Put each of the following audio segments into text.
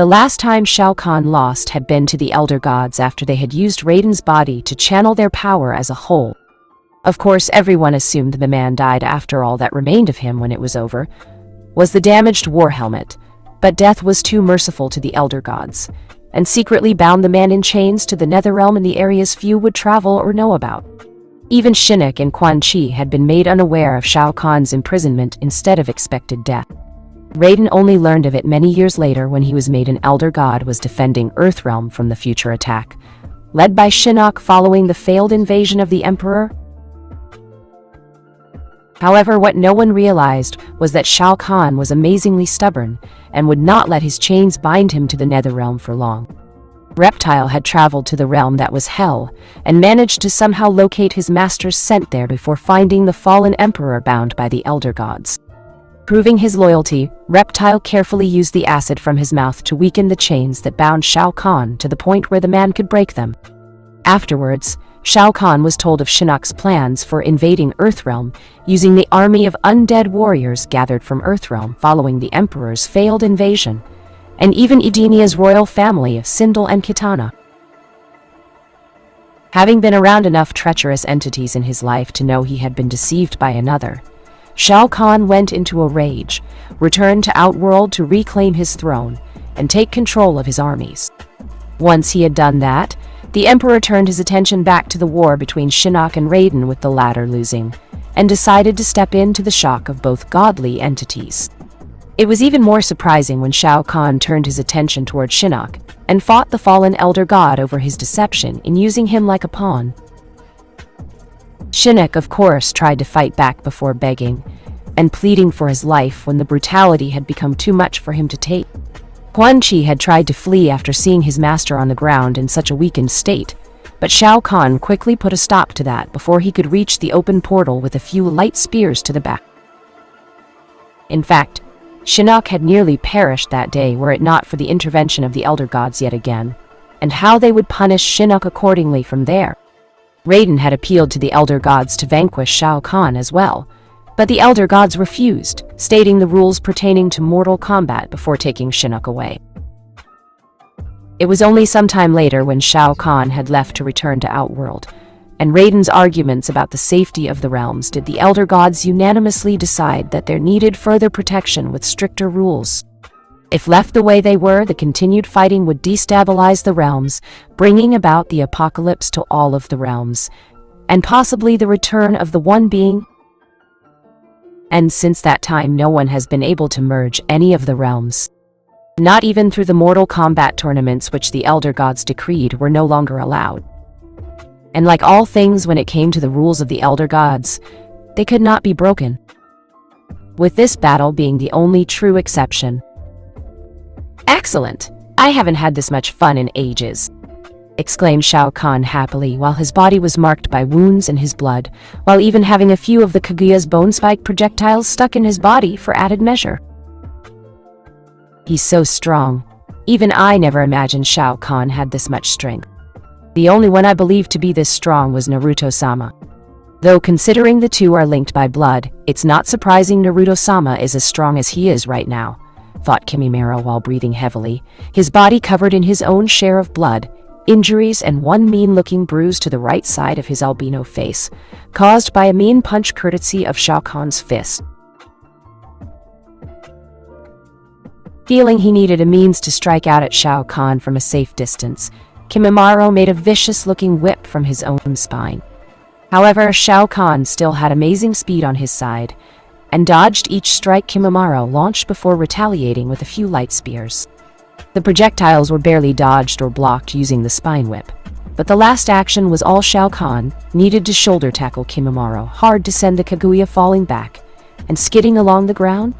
The last time Shao Khan lost had been to the Elder Gods after they had used Raiden's body to channel their power as a whole. Of course, everyone assumed the man died after all that remained of him when it was over was the damaged war helmet, but death was too merciful to the Elder Gods, and secretly bound the man in chains to the Netherrealm in the areas few would travel or know about. Even Shinnok and Quan Chi had been made unaware of Shao Kahn's imprisonment instead of expected death. Raiden only learned of it many years later when he was made an Elder God was defending Earthrealm from the future attack, led by Shinnok following the failed invasion of the Emperor. However, what no one realized was that Shao Kahn was amazingly stubborn and would not let his chains bind him to the Netherrealm for long. Reptile had traveled to the realm that was Hell and managed to somehow locate his master's scent there before finding the fallen Emperor bound by the Elder Gods. Proving his loyalty, Reptile carefully used the acid from his mouth to weaken the chains that bound Shao Kahn to the point where the man could break them. Afterwards, Shao Kahn was told of Shinnok's plans for invading Earthrealm using the army of undead warriors gathered from Earthrealm following the Emperor's failed invasion, and even Edenia's royal family of Sindel and Kitana. Having been around enough treacherous entities in his life to know he had been deceived by another, Shao Kahn went into a rage, returned to Outworld to reclaim his throne, and take control of his armies. Once he had done that, the Emperor turned his attention back to the war between Shinnok and Raiden, with the latter losing, and decided to step in to the shock of both godly entities. It was even more surprising when Shao Kahn turned his attention toward Shinnok and fought the fallen Elder God over his deception in using him like a pawn. Shinnok, of course, tried to fight back before begging and pleading for his life when the brutality had become too much for him to take. Quan Chi had tried to flee after seeing his master on the ground in such a weakened state, but Shao Kahn quickly put a stop to that before he could reach the open portal with a few light spears to the back. In fact, Shinnok had nearly perished that day were it not for the intervention of the Elder Gods yet again, and how they would punish Shinnok accordingly from there. Raiden had appealed to the Elder Gods to vanquish Shao Kahn as well, but the Elder Gods refused, stating the rules pertaining to mortal combat before taking Shinnok away. It was only some time later, when Shao Kahn had left to return to Outworld, and Raiden's arguments about the safety of the realms, did the Elder Gods unanimously decide that there needed further protection with stricter rules. If left the way they were, the continued fighting would destabilize the realms, bringing about the apocalypse to all of the realms, and possibly the return of the One Being. And since that time, no one has been able to merge any of the realms. Not even through the Mortal Kombat tournaments, which the Elder Gods decreed were no longer allowed. And like all things, when it came to the rules of the Elder Gods, they could not be broken, with this battle being the only true exception. "Excellent! I haven't had this much fun in ages," exclaimed Shao Kahn happily, while his body was marked by wounds in his blood, while even having a few of the Kaguya's bone spike projectiles stuck in his body for added measure. "He's so strong. Even I never imagined Shao Kahn had this much strength. The only one I believed to be this strong was Naruto-sama. Though considering the two are linked by blood, it's not surprising Naruto-sama is as strong as he is right now," thought Kimimaro while breathing heavily, his body covered in his own share of blood, injuries, and one mean-looking bruise to the right side of his albino face, caused by a mean punch courtesy of Shao Kahn's fist. Feeling he needed a means to strike out at Shao Kahn from a safe distance, Kimimaro made a vicious-looking whip from his own spine. However, Shao Kahn still had amazing speed on his side, and dodged each strike Kimimaro launched before retaliating with a few light spears. The projectiles were barely dodged or blocked using the spine whip, but the last action was all Shao Kahn needed to shoulder tackle Kimimaro hard to send the Kaguya falling back and skidding along the ground.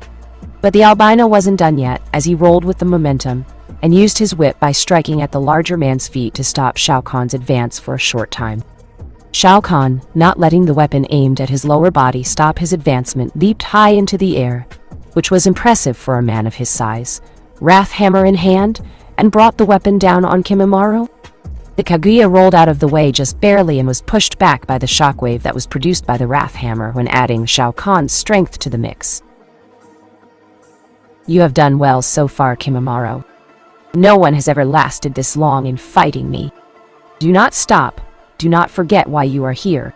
But the albino wasn't done yet, as he rolled with the momentum and used his whip by striking at the larger man's feet to stop Shao Kahn's advance for a short time. Shao Kahn, not letting the weapon aimed at his lower body stop his advancement, leaped high into the air, which was impressive for a man of his size, wrath hammer in hand, and brought the weapon down on Kimimaro. The Kaguya rolled out of the way just barely and was pushed back by the shockwave that was produced by the wrath hammer when adding Shao Kahn's strength to the mix. "You have done well so far, Kimimaro," No one has ever lasted this long in fighting me. Do not stop. Do not forget why you are here,"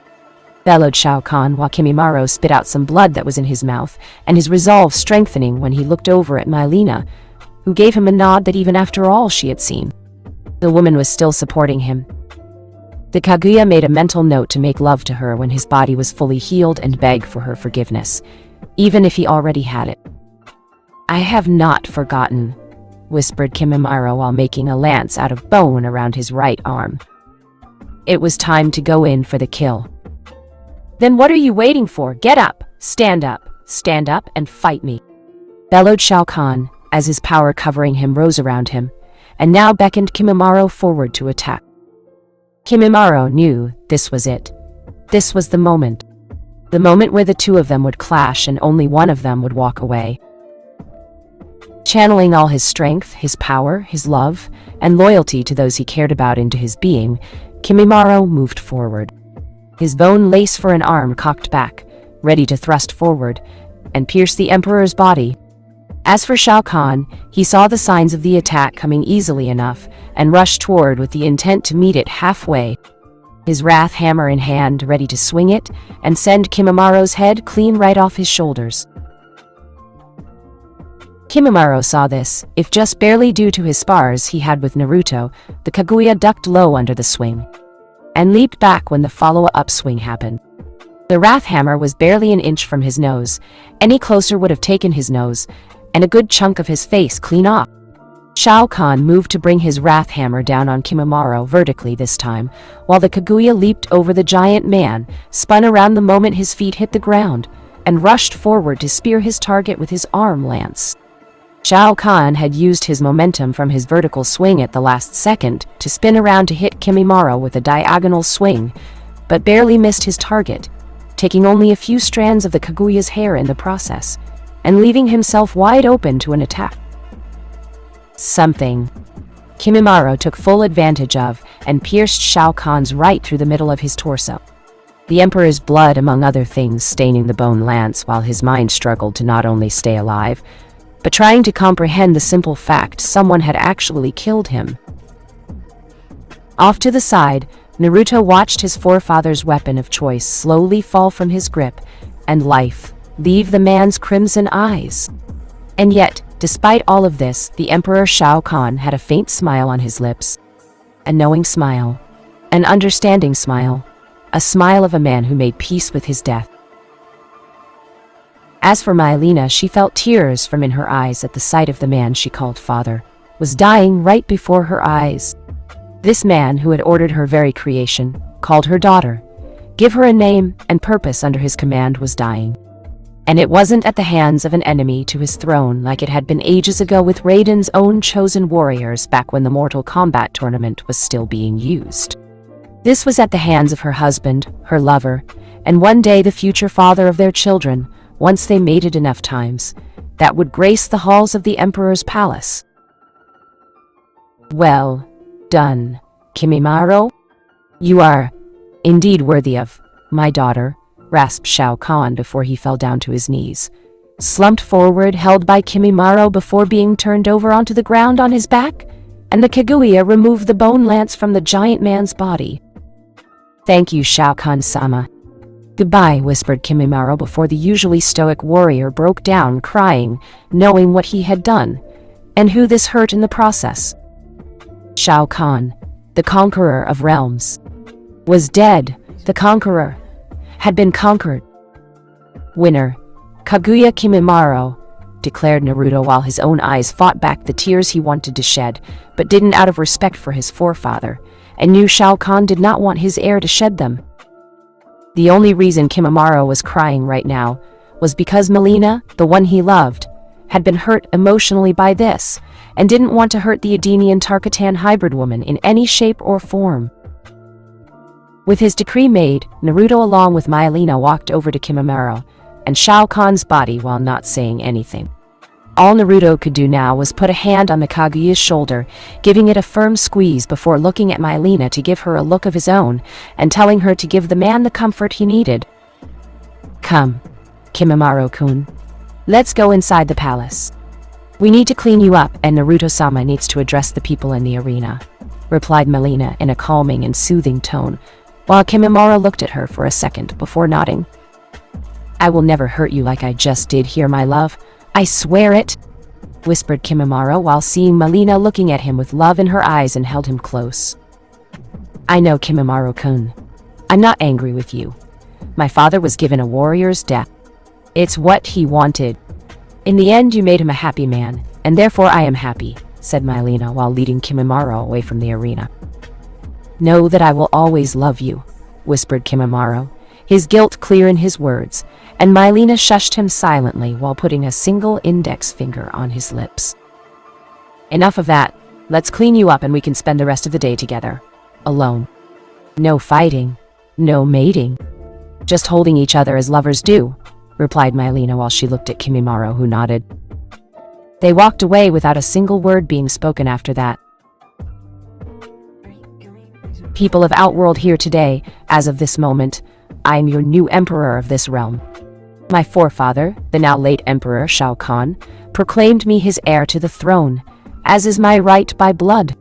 bellowed Shao Khan while Kimimaro spit out some blood that was in his mouth, and his resolve strengthening when he looked over at Mylena, who gave him a nod that even after all she had seen, the woman was still supporting him. The Kaguya made a mental note to make love to her when his body was fully healed and beg for her forgiveness, even if he already had it. "I have not forgotten," whispered Kimimaro while making a lance out of bone around his right arm. It was time to go in for the kill. "Then what are you waiting for? Get up, stand up, and fight me," bellowed Shao Khan as his power covering him rose around him, and now beckoned Kimimaro forward to attack. Kimimaro knew this was it. This was the moment where the two of them would clash and only one of them would walk away. Channeling all his strength, his power, his love, and loyalty to those he cared about into his being, Kimimaro moved forward. His bone lace for an arm cocked back, ready to thrust forward and pierce the Emperor's body. As for Shao Khan, he saw the signs of the attack coming easily enough and rushed toward with the intent to meet it halfway, his wrath hammer in hand, ready to swing it and send Kimimaro's head clean right off his shoulders. Kimimaro saw this, if just barely due to his spars he had with Naruto. The Kaguya ducked low under the swing and leaped back when the follow-up swing happened. The wrath hammer was barely an inch from his nose. Any closer would have taken his nose and a good chunk of his face clean off. Shao Khan moved to bring his wrath hammer down on Kimimaro vertically this time, while the Kaguya leaped over the giant man, spun around the moment his feet hit the ground, and rushed forward to spear his target with his arm lance. Shao Khan had used his momentum from his vertical swing at the last second to spin around to hit Kimimaro with a diagonal swing, but barely missed his target, taking only a few strands of the Kaguya's hair in the process, and leaving himself wide open to an attack. Something Kimimaro took full advantage of and pierced Shao Khan's right through the middle of his torso. The Emperor's blood, among other things, staining the bone lance while his mind struggled to not only stay alive, but trying to comprehend the simple fact someone had actually killed him. Off to the side, Naruto watched his forefather's weapon of choice slowly fall from his grip, and life leave the man's crimson eyes. And yet, despite all of this, the Emperor Shao Khan had a faint smile on his lips. A knowing smile. An understanding smile. A smile of a man who made peace with his death. As for Mylena, she felt tears from in her eyes at the sight of the man she called father, was dying right before her eyes. This man who had ordered her very creation, called her daughter, give her a name and purpose under his command, was dying. And it wasn't at the hands of an enemy to his throne like it had been ages ago with Raiden's own chosen warriors back when the Mortal Kombat tournament was still being used. This was at the hands of her husband, her lover, and one day the future father of their children, once they mated enough times, that would grace the halls of the Emperor's palace. Well done, Kimimaro. You are indeed worthy of my daughter, rasped Shao Khan before he fell down to his knees, slumped forward, held by Kimimaro before being turned over onto the ground on his back, and the Kaguya removed the bone lance from the giant man's body. Thank you, Shao Khan-sama. Goodbye, whispered Kimimaro before the usually stoic warrior broke down crying, knowing what he had done, and who this hurt in the process. Shao Khan, the conqueror of realms, was dead. The conqueror had been conquered. Winner, Kaguya Kimimaro, declared Naruto while his own eyes fought back the tears he wanted to shed, but didn't out of respect for his forefather, and knew Shao Khan did not want his heir to shed them. The only reason Kimimaro was crying right now was because Mylena, the one he loved, had been hurt emotionally by this, and didn't want to hurt the Edenian Tarkatan hybrid woman in any shape or form. With his decree made, Naruto along with Mylena walked over to Kimimaro and Shao Kahn's body while not saying anything. All Naruto could do now was put a hand on the Kaguya's shoulder, giving it a firm squeeze before looking at Mylena to give her a look of his own and telling her to give the man the comfort he needed. Come, Kimimaro-kun. Let's go inside the palace. "We need to clean you up, and Naruto-sama needs to address the people in the arena," replied Melina in a calming and soothing tone, while Kimimaro looked at her for a second before nodding. "I will never hurt you like I just did here, my love. I swear it," whispered Kimimaro while seeing Melina looking at him with love in her eyes and held him close. "I know, Kimimaro-kun. I'm not angry with you. My father was given a warrior's death. It's what he wanted. In the end, you made him a happy man, and therefore I am happy," said Melina while leading Kimimaro away from the arena. "Know that I will always love you," whispered Kimimaro, his guilt clear in his words, and Melina shushed him silently while putting a single index finger on his lips. "Enough of that. Let's clean you up and we can spend the rest of the day together. Alone. No fighting. No mating. Just holding each other as lovers do," replied Melina while she looked at Kimimaro, who nodded. They walked away without a single word being spoken after that. "People of Outworld here today, as of this moment, I am your new emperor of this realm. My forefather, the now late Emperor Shao Khan, proclaimed me his heir to the throne, as is my right by blood.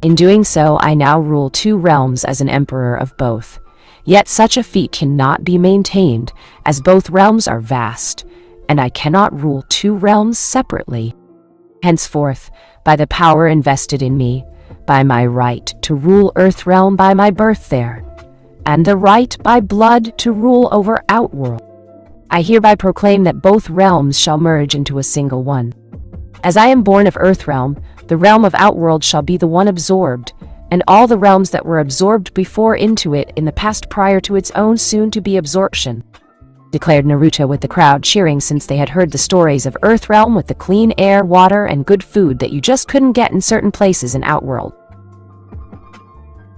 In doing so, I now rule 2 realms as an emperor of both. Yet such a feat cannot be maintained, as both realms are vast, and I cannot rule 2 realms separately. Henceforth, by the power invested in me, by my right to rule Earthrealm by my birth there, and the right by blood to rule over Outworld, I hereby proclaim that both realms shall merge into a single one. As I am born of Earthrealm, the realm of Outworld shall be the one absorbed, and all the realms that were absorbed before into it in the past prior to its own soon-to-be absorption," declared Naruto with the crowd cheering since they had heard the stories of Earthrealm with the clean air, water, and good food that you just couldn't get in certain places in Outworld.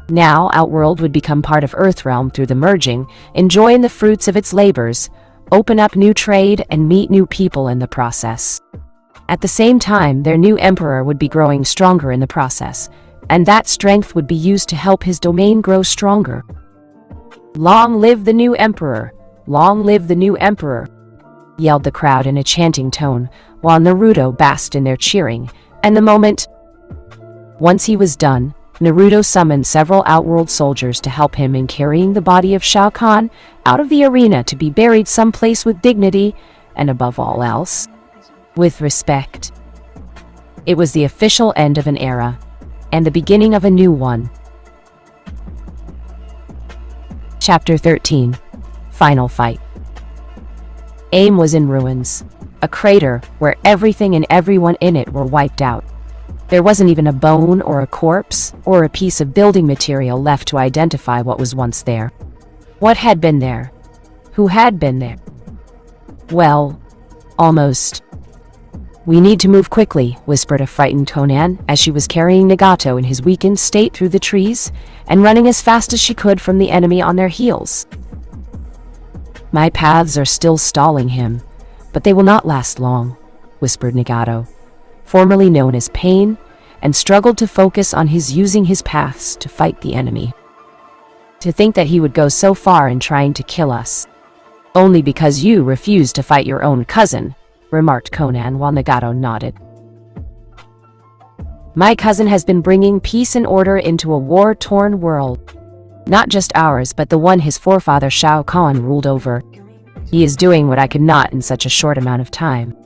Now, Outworld would become part of Earthrealm through the merging, enjoying the fruits of its labors, open up new trade, and meet new people in the process. At the same time, their new emperor would be growing stronger in the process, and that strength would be used to help his domain grow stronger. "Long live the new emperor! Long live the new emperor!" yelled the crowd in a chanting tone, while Naruto basked in their cheering, and the moment. Once he was done, Naruto summoned several Outworld soldiers to help him in carrying the body of Shao Kahn out of the arena to be buried someplace with dignity, and above all else, with respect. It was the official end of an era, and the beginning of a new one. Chapter 13. Final Fight. AIM was in ruins, a crater where everything and everyone in it were wiped out. There wasn't even a bone or a corpse or a piece of building material left to identify what was once there. What had been there? Who had been there? Well, almost. "We need to move quickly," whispered a frightened Conan as she was carrying Nagato in his weakened state through the trees and running as fast as she could from the enemy on their heels. "My paths are still stalling him, but they will not last long," whispered Nagato, formerly known as Pain, and struggled to focus on his using his paths to fight the enemy. "To think that he would go so far in trying to kill us, only because you refused to fight your own cousin," remarked Conan while Nagato nodded. "My cousin has been bringing peace and order into a war-torn world. Not just ours, but the one his forefather Shao Kahn ruled over. He is doing what I could not in such a short amount of time.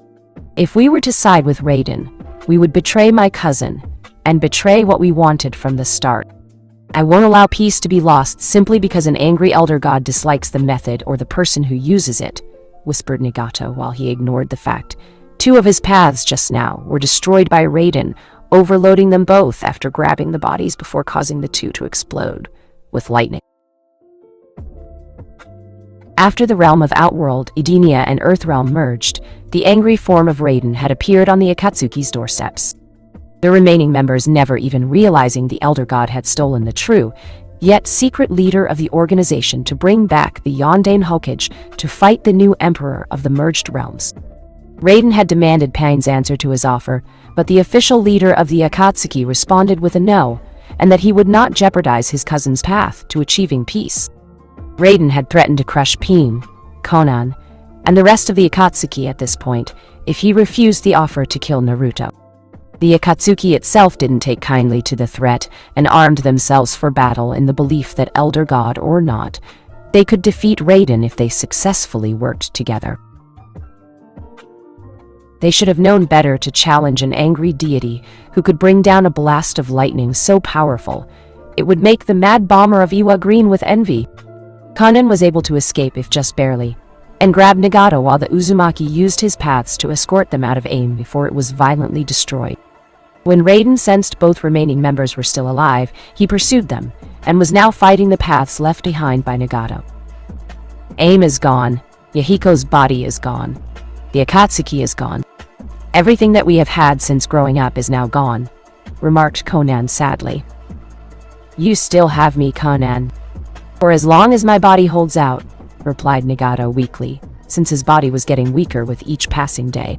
If we were to side with Raiden, we would betray my cousin, and betray what we wanted from the start. I won't allow peace to be lost simply because an angry elder god dislikes the method or the person who uses it," whispered Nagato while he ignored the fact 2 of his paths just now were destroyed by Raiden, overloading them both after grabbing the bodies before causing the 2 to explode with lightning. After the realm of Outworld, Edenia, and Earthrealm merged, the angry form of Raiden had appeared on the Akatsuki's doorsteps. The remaining members never even realizing the Elder God had stolen the true, yet secret leader of the organization to bring back the Yondaime Hokage to fight the new emperor of the merged realms. Raiden had demanded Pain's answer to his offer, but the official leader of the Akatsuki responded with a no, and that he would not jeopardize his cousin's path to achieving peace. Raiden had threatened to crush Pain, Conan, and the rest of the Akatsuki at this point if he refused the offer to kill Naruto. The Akatsuki itself didn't take kindly to the threat and armed themselves for battle in the belief that Elder God or not, they could defeat Raiden if they successfully worked together. They should have known better to challenge an angry deity who could bring down a blast of lightning so powerful it would make the mad bomber of Iwa green with envy. Kanen was able to escape if just barely, and grabbed Nagato while the Uzumaki used his paths to escort them out of aim before it was violently destroyed. When Raiden sensed both remaining members were still alive, he pursued them, and was now fighting the paths left behind by Nagato. Aim is gone, Yahiko's body is gone, the Akatsuki is gone. Everything that we have had since growing up is now gone, remarked Konan sadly. You still have me, Konan. For as long as my body holds out, replied Nagato weakly, since his body was getting weaker with each passing day.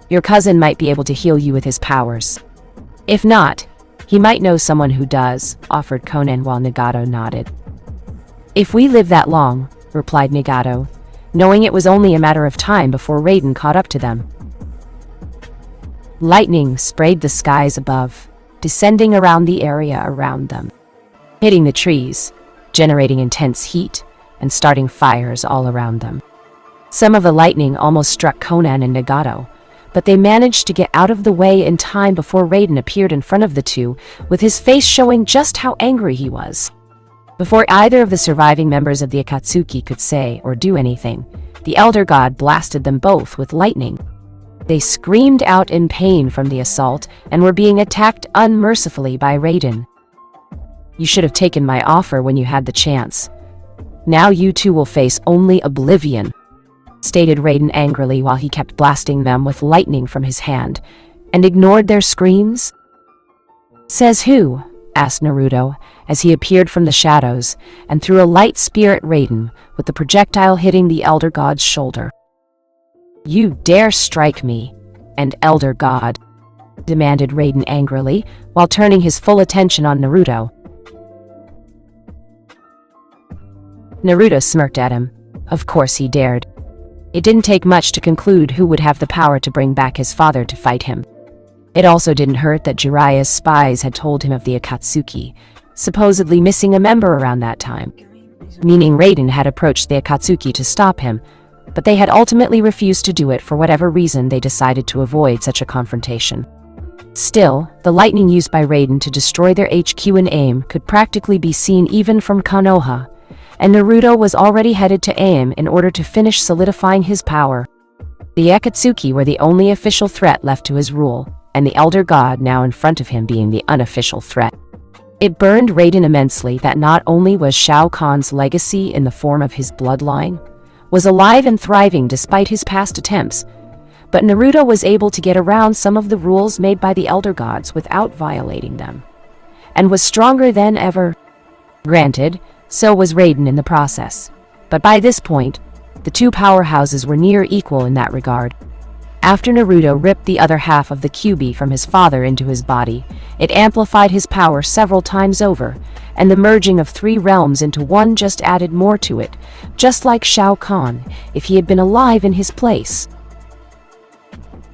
Your cousin might be able to heal you with his powers. If not, he might know someone who does, offered Konan while Nagato nodded. If we live that long, replied Nagato, knowing it was only a matter of time before Raiden caught up to them. Lightning sprayed the skies above, descending around the area around them, hitting the trees, generating intense heat, and starting fires all around them. Some of the lightning almost struck Konan and Nagato, but they managed to get out of the way in time before Raiden appeared in front of the two, with his face showing just how angry he was. Before either of the surviving members of the Akatsuki could say or do anything, the Elder God blasted them both with lightning. They screamed out in pain from the assault and were being attacked unmercifully by Raiden. You should have taken my offer when you had the chance. Now you two will face only oblivion, stated Raiden angrily while he kept blasting them with lightning from his hand, and ignored their screams. Says who? Asked Naruto, as he appeared from the shadows and threw a light spear at Raiden, with the projectile hitting the Elder God's shoulder. You dare strike me, and Elder God, demanded Raiden angrily, while turning his full attention on Naruto. Naruto smirked at him. Of course he dared. It didn't take much to conclude who would have the power to bring back his father to fight him. It also didn't hurt that Jiraiya's spies had told him of the Akatsuki, supposedly missing a member around that time, meaning Raiden had approached the Akatsuki to stop him, but they had ultimately refused to do it for whatever reason. They decided to avoid such a confrontation. Still, the lightning used by Raiden to destroy their HQ in AIM could practically be seen even from Konoha, and Naruto was already headed to AIM in order to finish solidifying his power. The Akatsuki were the only official threat left to his rule, and the Elder God now in front of him being the unofficial threat. It burned Raiden immensely that not only was Shao Kahn's legacy in the form of his bloodline was alive and thriving despite his past attempts, but Naruto was able to get around some of the rules made by the Elder Gods without violating them, and was stronger than ever. Granted, so was Raiden in the process, but by this point, the two powerhouses were near equal in that regard. After Naruto ripped the other half of the Kyuubi from his father into his body, it amplified his power several times over, and the merging of three realms into one just added more to it, just like Shao Kahn, if he had been alive in his place.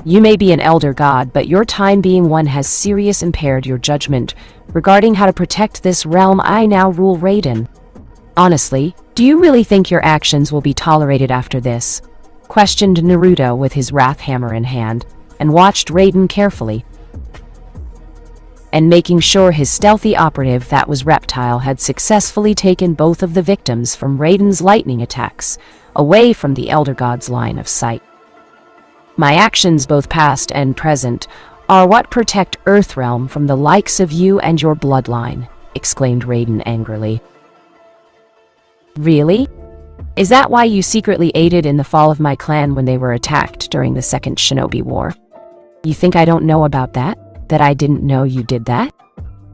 You may be an Elder God, but your time being one has seriously impaired your judgment regarding how to protect this realm I now rule, Raiden. Honestly, do you really think your actions will be tolerated after this? Questioned Naruto with his wrath hammer in hand, and watched Raiden carefully. And making sure his stealthy operative, that was Reptile, had successfully taken both of the victims from Raiden's lightning attacks, away from the Elder God's line of sight. My actions, both past and present, are what protect Earthrealm from the likes of you and your bloodline, exclaimed Raiden angrily. Really? Is that why you secretly aided in the fall of my clan when they were attacked during the Second Shinobi War? You think I don't know about that? That I didn't know you did that?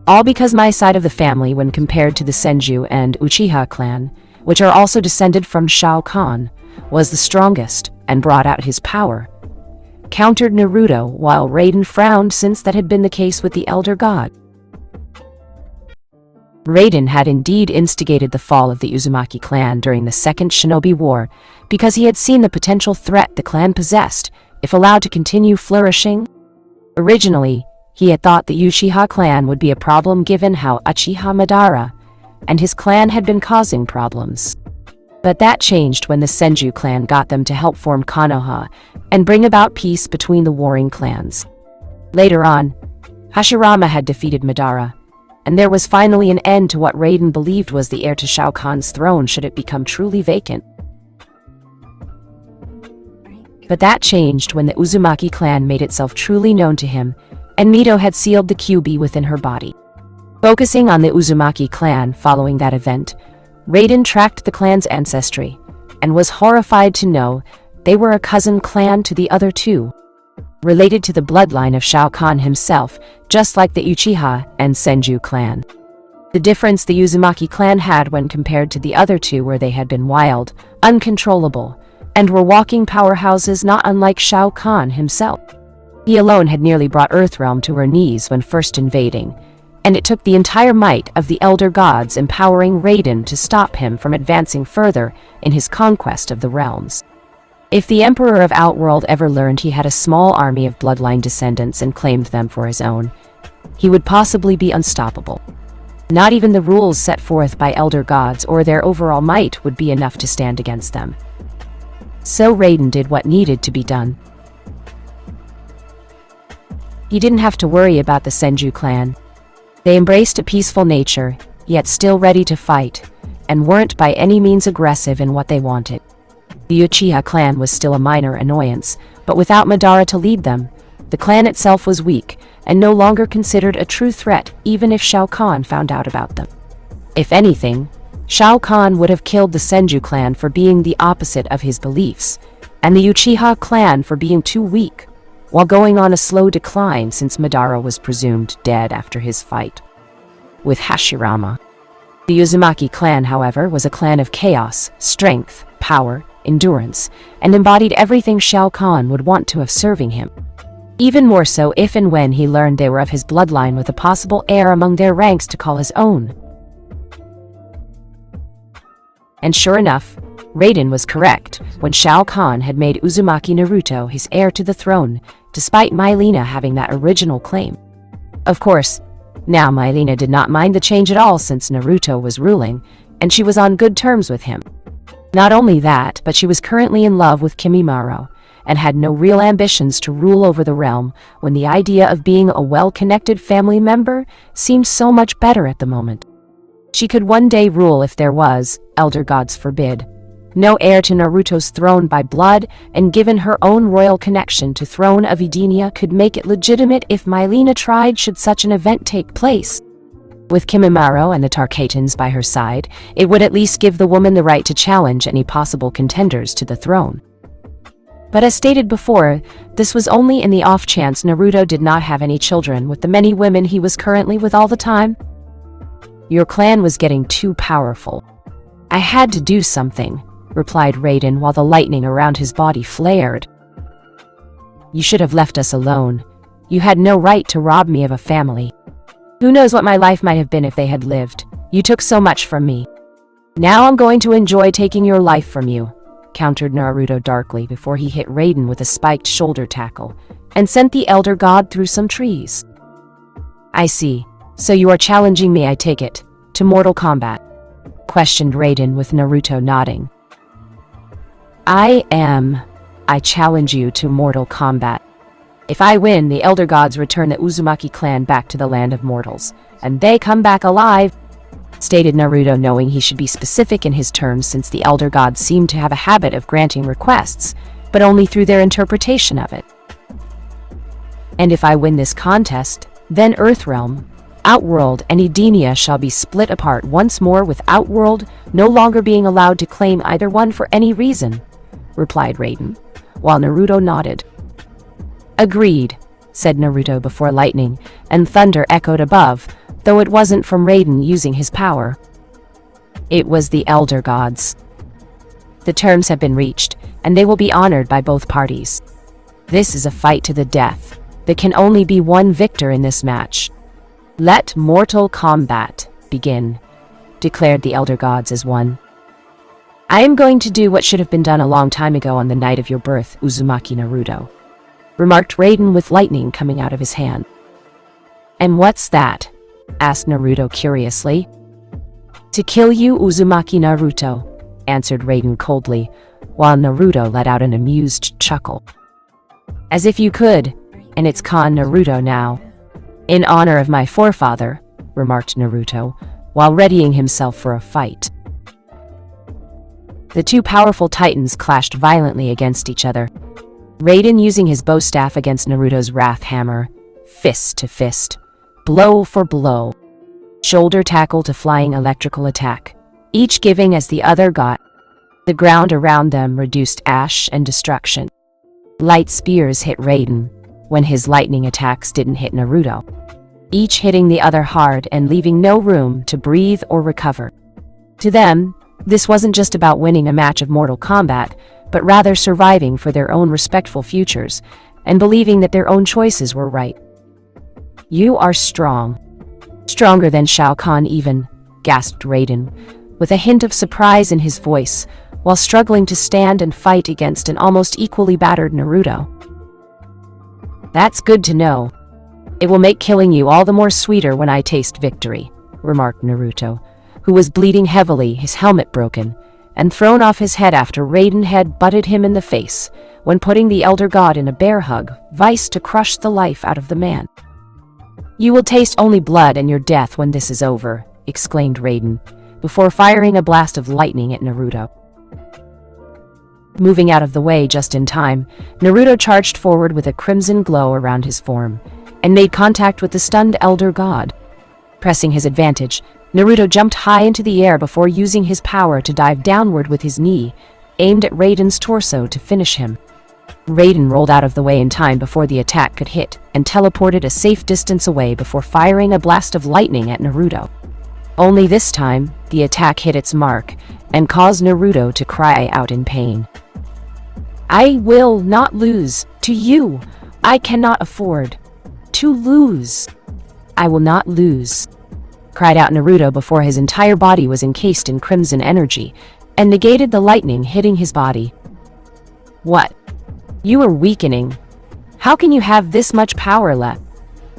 All because my side of the family, when compared to the Senju and Uchiha clan, which are also descended from Shao Kahn, was the strongest and brought out his power, countered Naruto, while Raiden frowned, since that had been the case with the Elder God. Raiden had indeed instigated the fall of the Uzumaki clan during the Second Shinobi War because he had seen the potential threat the clan possessed, if allowed to continue flourishing? Originally, he had thought the Uchiha clan would be a problem given how Uchiha Madara and his clan had been causing problems. But that changed when the Senju clan got them to help form Konoha and bring about peace between the warring clans. Later on, Hashirama had defeated Madara, and there was finally an end to what Raiden believed was the heir to Shao Kahn's throne should it become truly vacant. But that changed when the Uzumaki clan made itself truly known to him, and Mito had sealed the QB within her body. Focusing on the Uzumaki clan following that event, Raiden tracked the clan's ancestry, and was horrified to know they were a cousin clan to the other two, related to the bloodline of Shao Kahn himself, just like the Uchiha and Senju clan. The difference the Uzumaki clan had when compared to the other two were they had been wild, uncontrollable, and were walking powerhouses not unlike Shao Kahn himself. He alone had nearly brought Earthrealm to her knees when first invading, and it took the entire might of the Elder Gods empowering Raiden to stop him from advancing further in his conquest of the realms. If the Emperor of Outworld ever learned he had a small army of bloodline descendants and claimed them for his own, he would possibly be unstoppable. Not even the rules set forth by Elder Gods or their overall might would be enough to stand against them. So Raiden did what needed to be done. He didn't have to worry about the Senju clan. They embraced a peaceful nature, yet still ready to fight, and weren't by any means aggressive in what they wanted. The Uchiha clan was still a minor annoyance, but without Madara to lead them, the clan itself was weak, and no longer considered a true threat even if Shao Kahn found out about them. If anything, Shao Kahn would have killed the Senju clan for being the opposite of his beliefs, and the Uchiha clan for being too weak, while going on a slow decline since Madara was presumed dead after his fight with Hashirama. The Uzumaki clan, however, was a clan of chaos, strength, power, endurance, and embodied everything Shao Kahn would want to have serving him. Even more so if and when he learned they were of his bloodline with a possible heir among their ranks to call his own. And sure enough, Raiden was correct when Shao Kahn had made Uzumaki Naruto his heir to the throne, despite Mylena having that original claim. Of course, now Mylena did not mind the change at all since Naruto was ruling, and she was on good terms with him. Not only that, but she was currently in love with Kimimaro, and had no real ambitions to rule over the realm when the idea of being a well-connected family member seemed so much better at the moment. She could one day rule if there was, Elder Gods forbid, no heir to Naruto's throne by blood, and given her own royal connection to throne of Edenia could make it legitimate if Mylena tried should such an event take place. With Kimimaro and the Tarkatans by her side, it would at least give the woman the right to challenge any possible contenders to the throne. But as stated before, this was only in the off chance Naruto did not have any children with the many women he was currently with all the time. Your clan was getting too powerful. I had to do something, replied Raiden while the lightning around his body flared. You should have left us alone. You had no right to rob me of a family. Who knows what my life might have been if they had lived. You took so much from me. Now I'm going to enjoy taking your life from you, countered Naruto darkly before he hit Raiden with a spiked shoulder tackle, and sent the Elder God through some trees. I see. So you are challenging me, I take it, to mortal combat? Questioned Raiden with Naruto nodding. I challenge you to mortal combat. If I win, the Elder Gods return the Uzumaki clan back to the land of mortals, and they come back alive, stated Naruto, knowing he should be specific in his terms since the Elder Gods seemed to have a habit of granting requests, but only through their interpretation of it. And if I win this contest, then Earthrealm, Outworld, and Edenia shall be split apart once more, with Outworld no longer being allowed to claim either one for any reason, replied Raiden, while Naruto nodded. Agreed, said Naruto before lightning and thunder echoed above, though it wasn't from Raiden using his power. It was the Elder Gods. The terms have been reached, and they will be honored by both parties. This is a fight to the death. There can only be one victor in this match. Let mortal combat begin, declared the Elder Gods as one. I am going to do what should have been done a long time ago on the night of your birth, Uzumaki Naruto, remarked Raiden with lightning coming out of his hand. And what's that? Asked Naruto curiously. To kill you, Uzumaki Naruto, answered Raiden coldly, while Naruto let out an amused chuckle. As if you could, and it's Khan Naruto now. In honor of my forefather, remarked Naruto, while readying himself for a fight. The two powerful titans clashed violently against each other. Raiden using his bow staff against Naruto's wrath hammer, fist to fist, blow for blow, shoulder tackle to flying electrical attack, each giving as the other got. The ground around them reduced ash and destruction. Light spears hit Raiden, when his lightning attacks didn't hit Naruto, each hitting the other hard and leaving no room to breathe or recover. To them, this wasn't just about winning a match of Mortal Kombat, but rather surviving for their own respectful futures and believing that their own choices were right. You are strong. Stronger than Shao Khan even, gasped Raiden, with a hint of surprise in his voice, while struggling to stand and fight against an almost equally battered Naruto. That's good to know. It will make killing you all the more sweeter when I taste victory, remarked Naruto, who was bleeding heavily, his helmet broken, and thrown off his head after Raiden had butted him in the face, when putting the Elder God in a bear hug, vice to crush the life out of the man. You will taste only blood and your death when this is over, exclaimed Raiden, before firing a blast of lightning at Naruto. Moving out of the way just in time, Naruto charged forward with a crimson glow around his form, and made contact with the stunned Elder God. Pressing his advantage, Naruto jumped high into the air before using his power to dive downward with his knee, aimed at Raiden's torso to finish him. Raiden rolled out of the way in time before the attack could hit, and teleported a safe distance away before firing a blast of lightning at Naruto. Only this time, the attack hit its mark, and caused Naruto to cry out in pain. I will not lose. To you, I cannot afford to lose. I will not lose, cried out Naruto before his entire body was encased in crimson energy, and negated the lightning hitting his body. What? You are weakening. How can you have this much power left?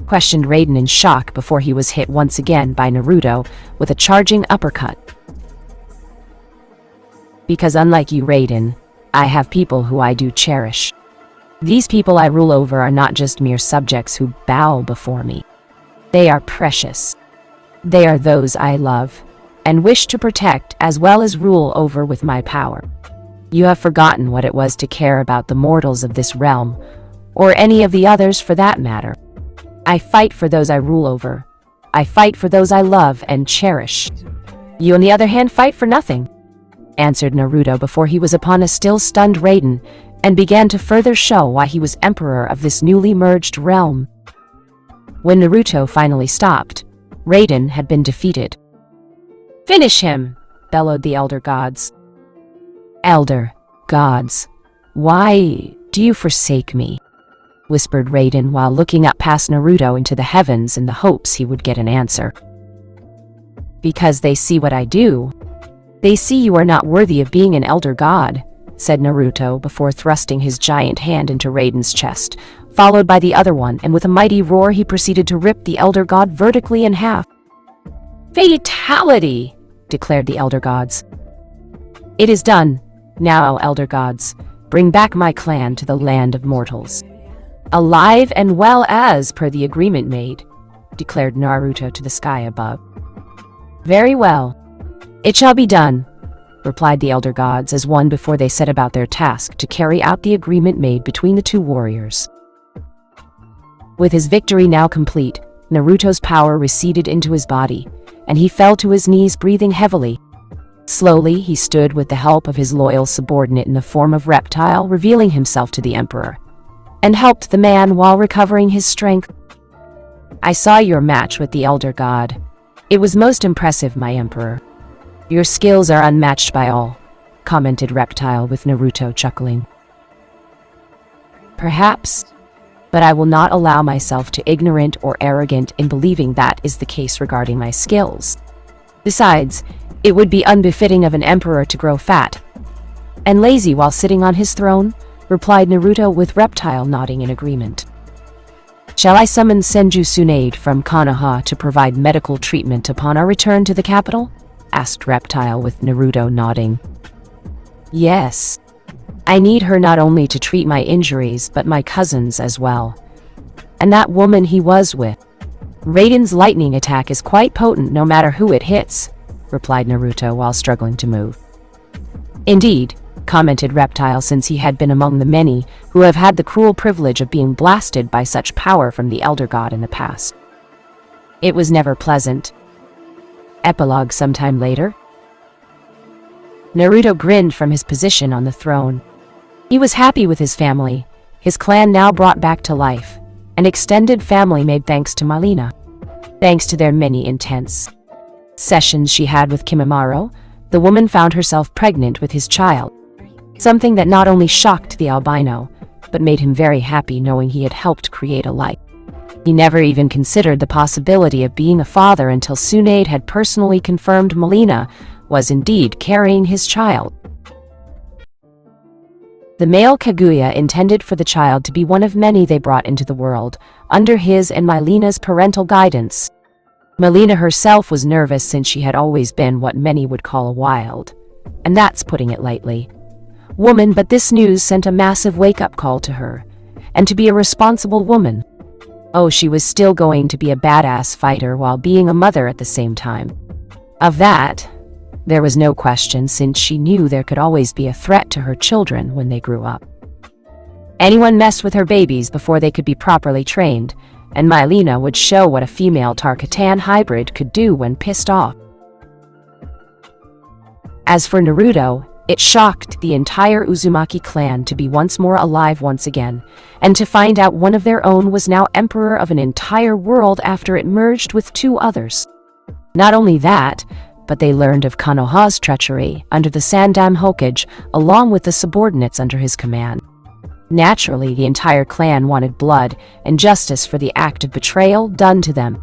Questioned Raiden in shock before he was hit once again by Naruto with a charging uppercut. Because unlike you, Raiden, I have people who I do cherish. These people I rule over are not just mere subjects who bow before me. They are precious. They are those I love, and wish to protect as well as rule over with my power. You have forgotten what it was to care about the mortals of this realm, or any of the others for that matter. I fight for those I rule over. I fight for those I love and cherish. You, on the other hand, fight for nothing, answered Naruto before he was upon a still stunned Raiden, and began to further show why he was emperor of this newly merged realm. When Naruto finally stopped, Raiden had been defeated. Finish him, bellowed the Elder Gods. Elder Gods, why do you forsake me? Whispered Raiden while looking up past Naruto into the heavens in the hopes he would get an answer. Because they see what I do. They see you are not worthy of being an Elder God, said Naruto before thrusting his giant hand into Raiden's chest, followed by the other one, and with a mighty roar he proceeded to rip the Elder God vertically in half. Fatality, declared the Elder Gods. It is done. Now, Elder Gods, bring back my clan to the land of mortals. Alive and well as per the agreement made, declared Naruto to the sky above. Very well. It shall be done, replied the Elder Gods as one before they set about their task to carry out the agreement made between the two warriors. With his victory now complete, Naruto's power receded into his body, and he fell to his knees breathing heavily. Slowly, he stood with the help of his loyal subordinate in the form of Reptile, revealing himself to the Emperor, and helped the man while recovering his strength. I saw your match with the Elder God. It was most impressive, my Emperor. Your skills are unmatched by all, commented Reptile with Naruto chuckling. Perhaps, but I will not allow myself to ignorant or arrogant in believing that is the case regarding my skills. Besides, it would be unbefitting of an emperor to grow fat and lazy while sitting on his throne, replied Naruto with Reptile nodding in agreement. Shall I summon Senju Tsunade from Konoha to provide medical treatment upon our return to the capital? Asked Reptile with Naruto nodding. Yes. I need her not only to treat my injuries but my cousin's as well. And that woman he was with. Raiden's lightning attack is quite potent no matter who it hits, replied Naruto while struggling to move. Indeed, commented Reptile, since he had been among the many who have had the cruel privilege of being blasted by such power from the Elder God in the past. It was never pleasant. Epilogue sometime later. Naruto grinned from his position on the throne. He was happy with his family, his clan now brought back to life, an extended family made thanks to Malina. Thanks to their many intense sessions she had with Kimimaro, the woman found herself pregnant with his child. Something that not only shocked the albino, but made him very happy knowing he had helped create a life. He never even considered the possibility of being a father until Tsunade had personally confirmed Malina was indeed carrying his child. The male Kaguya intended for the child to be one of many they brought into the world, under his and Malina's parental guidance. Malina herself was nervous since she had always been what many would call a wild, and that's putting it lightly, woman, but this news sent a massive wake-up call to her, and to be a responsible woman. Oh, she was still going to be a badass fighter while being a mother at the same time. Of that, there was no question, since she knew there could always be a threat to her children when they grew up. Anyone messed with her babies before they could be properly trained, and Malina would show what a female Tarkatan hybrid could do when pissed off. As for Naruto, it shocked the entire Uzumaki clan to be once more alive once again, and to find out one of their own was now emperor of an entire world after it merged with two others. Not only that, but they learned of Konoha's treachery under the Sandam Hokage, along with the subordinates under his command. Naturally, the entire clan wanted blood and justice for the act of betrayal done to them.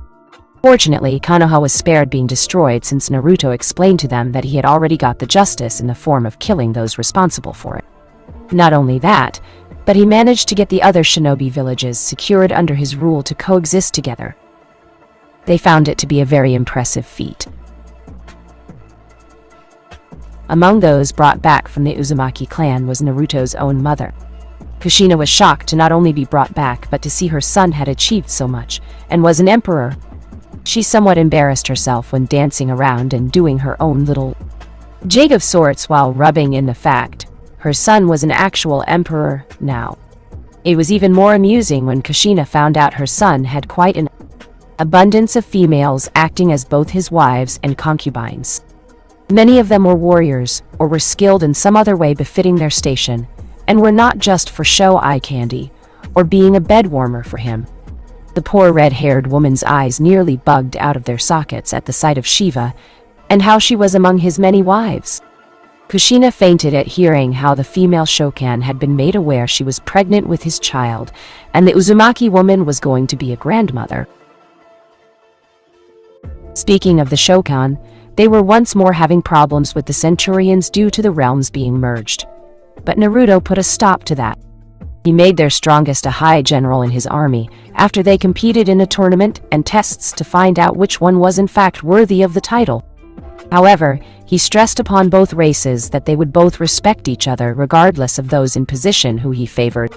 Fortunately, Konoha was spared being destroyed, since Naruto explained to them that he had already got the justice in the form of killing those responsible for it. Not only that, but he managed to get the other shinobi villages secured under his rule to coexist together. They found it to be a very impressive feat. Among those brought back from the Uzumaki clan was Naruto's own mother. Kushina was shocked to not only be brought back but to see her son had achieved so much, and was an emperor. She somewhat embarrassed herself when dancing around and doing her own little jig of sorts while rubbing in the fact her son was an actual emperor now. It was even more amusing when Kushina found out her son had quite an abundance of females acting as both his wives and concubines. Many of them were warriors, or were skilled in some other way befitting their station, and were not just for show eye candy, or being a bed warmer for him. The poor red-haired woman's eyes nearly bugged out of their sockets at the sight of Shiva, and how she was among his many wives. Kushina fainted at hearing how the female Shokan had been made aware she was pregnant with his child, and the Uzumaki woman was going to be a grandmother. Speaking of the Shokan, they were once more having problems with the Centurions due to the realms being merged. But Naruto put a stop to that. He made their strongest a high general in his army, after they competed in a tournament and tests to find out which one was in fact worthy of the title. However, he stressed upon both races that they would both respect each other regardless of those in position who he favored.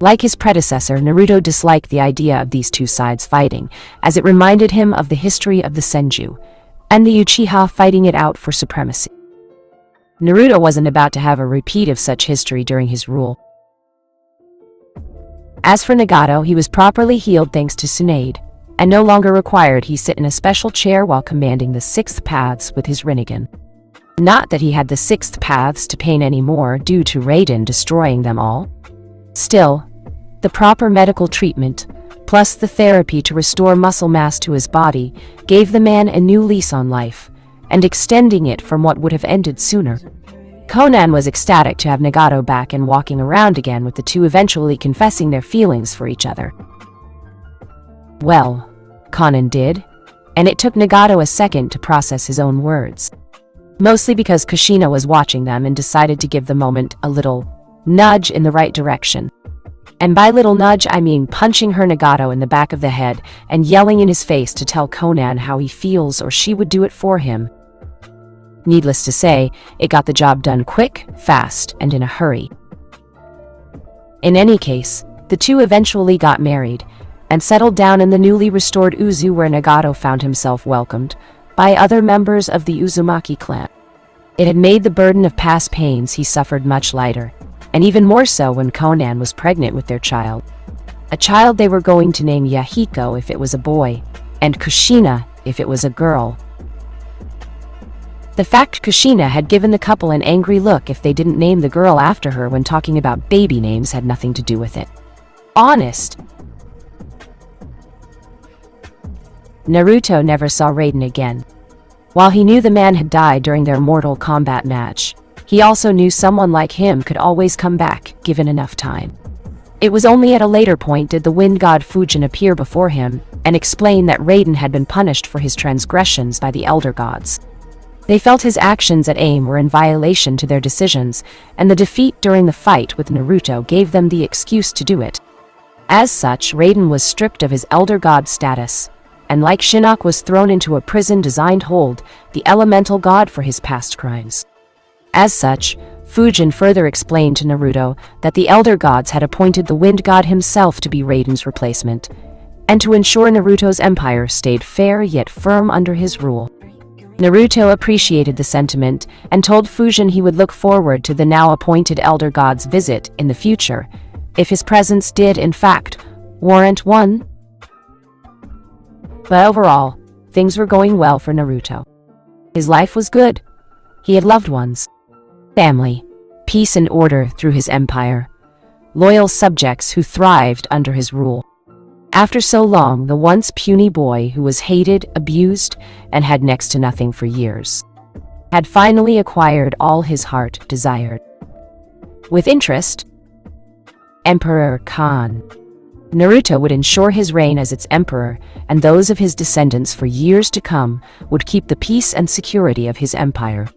Like his predecessor, Naruto disliked the idea of these two sides fighting, as it reminded him of the history of the Senju, and the Uchiha fighting it out for supremacy. Naruto wasn't about to have a repeat of such history during his rule. As for Nagato, he was properly healed thanks to Tsunade, and no longer required he sit in a special chair while commanding the sixth paths with his Rinnegan. Not that he had the sixth paths to pain anymore due to Raiden destroying them all. Still, the proper medical treatment, plus the therapy to restore muscle mass to his body, gave the man a new lease on life, and extending it from what would have ended sooner. Conan was ecstatic to have Nagato back and walking around again, with the two eventually confessing their feelings for each other. Well, Conan did, and it took Nagato a second to process his own words. Mostly because Kushina was watching them and decided to give the moment a little nudge in the right direction. And by little nudge, I mean punching her Nagato in the back of the head and yelling in his face to tell Conan how he feels or she would do it for him. Needless to say, it got the job done quick, fast, and in a hurry. In any case, the two eventually got married and settled down in the newly restored Uzu, where Nagato found himself welcomed by other members of the Uzumaki clan. It had made the burden of past pains he suffered much lighter, and even more so when Conan was pregnant with their child. A child they were going to name Yahiko if it was a boy, and Kushina if it was a girl. The fact Kushina had given the couple an angry look if they didn't name the girl after her when talking about baby names had nothing to do with it. Honest. Naruto never saw Raiden again. While he knew the man had died during their Mortal Kombat match, he also knew someone like him could always come back, given enough time. It was only at a later point did the wind god Fujin appear before him and explain that Raiden had been punished for his transgressions by the elder gods. They felt his actions at AIM were in violation to their decisions, and the defeat during the fight with Naruto gave them the excuse to do it. As such, Raiden was stripped of his elder god status, and like Shinnok was thrown into a prison designed hold the elemental god for his past crimes. As such, Fujin further explained to Naruto that the elder gods had appointed the wind god himself to be Raiden's replacement, and to ensure Naruto's empire stayed fair yet firm under his rule. Naruto appreciated the sentiment and told Fujin he would look forward to the now appointed elder god's visit in the future, if his presence did in fact warrant one. But overall, things were going well for Naruto. His life was good. He had loved ones, family, peace and order through his empire, loyal subjects who thrived under his rule. After so long, the once puny boy who was hated, abused, and had next to nothing for years, had finally acquired all his heart desired. With interest, Emperor Khan. Naruto would ensure his reign as its emperor, and those of his descendants for years to come would keep the peace and security of his empire.